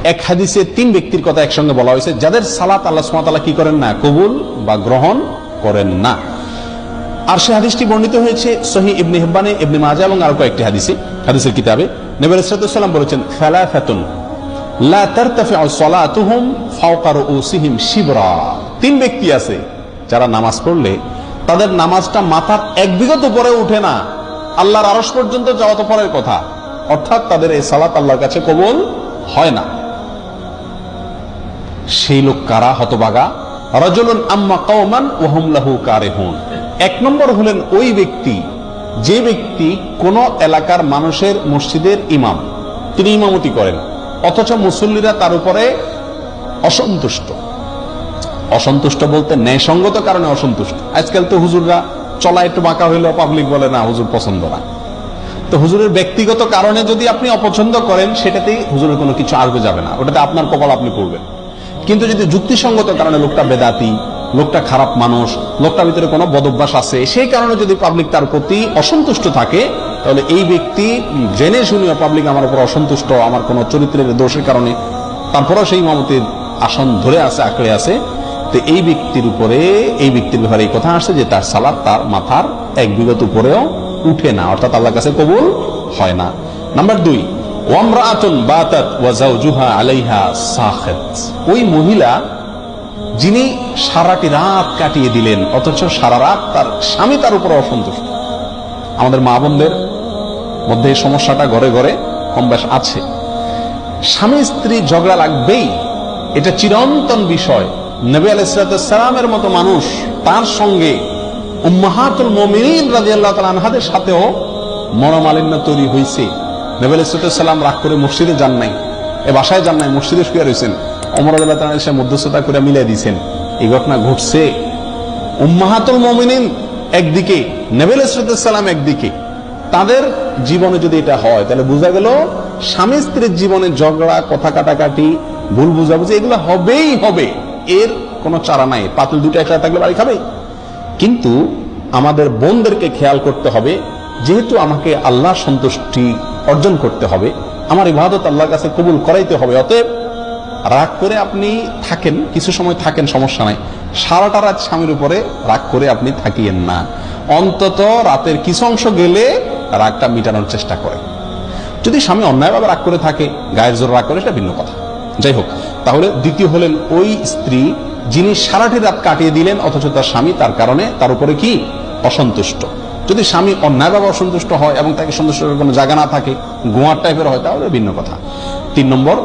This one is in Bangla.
এক হাদিসে 3 ব্যক্তির কথা একসঙ্গে বলা হয়েছে যাদের সালাত আল্লাহ সুবহানাহু ওয়া তাআলা কি করেন না, কবুল বা গ্রহণ করেন না। আর সে হাদিসটি বর্ণিত হয়েছে সহিহ ইবনে হিব্বানে, ইবনে মাজাহ এবং আরো কয়েকটি হাদিসের কিতাবে। নবী আলাইহিস সালাম বলেছেন, সালাসাতুন লা তারতাফিউ সালাতুহুম ফাওকা রুউসিহিম শিবরা। 3 ব্যক্তি আছে যারা নামাজ পড়লে তাদের নামাজটা মাথার 1 বিঘত উপরে উঠে না, আল্লাহর আরশ পর্যন্ত যাওয়া তো পরের কথা, অর্থাৎ তাদের এই সালাত আল্লাহর কাছে কবুল হয় না। সেই লোক কারা? হতভাগা। রাজুলুন আম্মা কওমান ওয়া হুম লাহু কারিহুন। 1 নম্বর হলেন ওই ব্যক্তি যে ব্যক্তি কোন এলাকার মানুষের মসজিদের ইমাম, তিনি ইমামতি করেন অথচ মুসল্লিরা তার উপরে অসন্তুষ্ট বলতে ন্যায়সঙ্গত কারণে অসন্তুষ্ট। আজকাল তো হুজুররা চলা একটু বাঁকা হইলেও পাবলিক বলে না হুজুর পছন্দ না। তো হুজুরের ব্যক্তিগত কারণে যদি আপনি অপছন্দ করেন সেটাতেই হুজুরের কোনো কিছু আসবে যাবে না, ওটাতে আপনার কপাল আপনি পড়বেন। কিন্তু যদি যুক্তিসঙ্গত কারণে লোকটা বেদাতি, লোকটা খারাপ মানুষ, লোকটার ভিতরে কোনো বদভ্যাস আছে, সেই কারণে যদি পাবলিক তার প্রতি অসন্তুষ্ট থাকে, তাহলে এই ব্যক্তি জেনে শুনিয়ে পাবলিক আমার উপর অসন্তুষ্ট, আমার কোনো চরিত্রের দোষের কারণে, তারপরেও সেই ইমামতির আসন ধরে আছে, আঁকড়ে আছে, তো এই ব্যক্তির ব্যাপারে এই কথা আসছে যে তার সালাত তার মাথার 1 বিঘত উপরেও উঠে না, অর্থাৎ আল্লাহর কাছে কবুল হয় না। নাম্বার 2, ওয়ামরাআতুন বাতাত ওয়া যাওজুহা আলাইহা সাখিত। ওই মহিলা যিনি সারাটি রাত কাটিয়ে দিলেন অথচ সারা রাত তার স্বামী তার উপর অসন্তুষ্ট। আমাদের মা বোনদের মধ্যে এই সমস্যাটা ঘরে ঘরে কম বেশ আছে। স্বামী স্ত্রী ঝগড়া লাগবেই, এটা চিরন্তন বিষয়। নবী আলাইহিস সালামের মতো মানুষ, তার সঙ্গে উম্মাহাতুল মুমিনিন রাদিয়াল্লাহু তাআলা আনহাদের সাথেও মনোমালিন্য তৈরি হয়েছে। নবী আলাইহিস সালাম রাগ করে মসজিদে যান নাই, বাসায় যান নাই, মসজিদে শুয়ে রয়েছেন। ওমর রাদিয়াল্লাহু তাআলা এসে মধ্যস্থতা করে মিলিয়ে দিয়েছেন। এই ঘটনা ঘটছে। উম্মাহাতুল মুমিনিন একদিকে, নবী আলাইহিস সালাম একদিকে, তাদের জীবনে যদি এটা হয় তাহলে বোঝা গেল স্বামী স্ত্রীর জীবনে ঝগড়া, কথা কাটাকাটি, ভুল বুঝাবুঝি এগুলো হবেই হবে, এর কোনো চারা নাই। পাতিল দুটো একসাথে থাকলে বাড়ি খাবে। কিন্তু আমাদের বোনদেরকে খেয়াল করতে হবে, যেহেতু আমাকে আল্লাহর সন্তুষ্টি অর্জন করতে হবে, আমার ইবাদত আল্লাহর কাছে কবুল করাইতে হবে, অতএব রাগ করে আপনি থাকেন, কিছু সময় থাকেন, সমস্যা নাই। সারাটা রাত স্বামীর উপরে রাগ করে আপনি থাকিয়েন না, অন্তত রাতের কিছু অংশ গেলে রাগটা মিটানোর চেষ্টা করেন। যদি স্বামী অন্যায়ভাবে রাগ করে থাকে, গায়ের জোর রাগ করে, সেটা ভিন্ন কথা। যাই হোক, তাহলে দ্বিতীয় হলেন ওই স্ত্রী যিনি সারাটি রাত কাটিয়ে দিলেন অথচ তার স্বামী তার কারণে তার উপরে কি অসন্তুষ্ট। যদি স্বামী অন্যায়ভাবে অসন্তুষ্ট হয় এবং তাকে সন্তুষ্ট করার কোনো জায়গা না থাকে, গোয়ার টাইপের হয়, তাহলে ভিন্ন কথা। 3 নম্বর,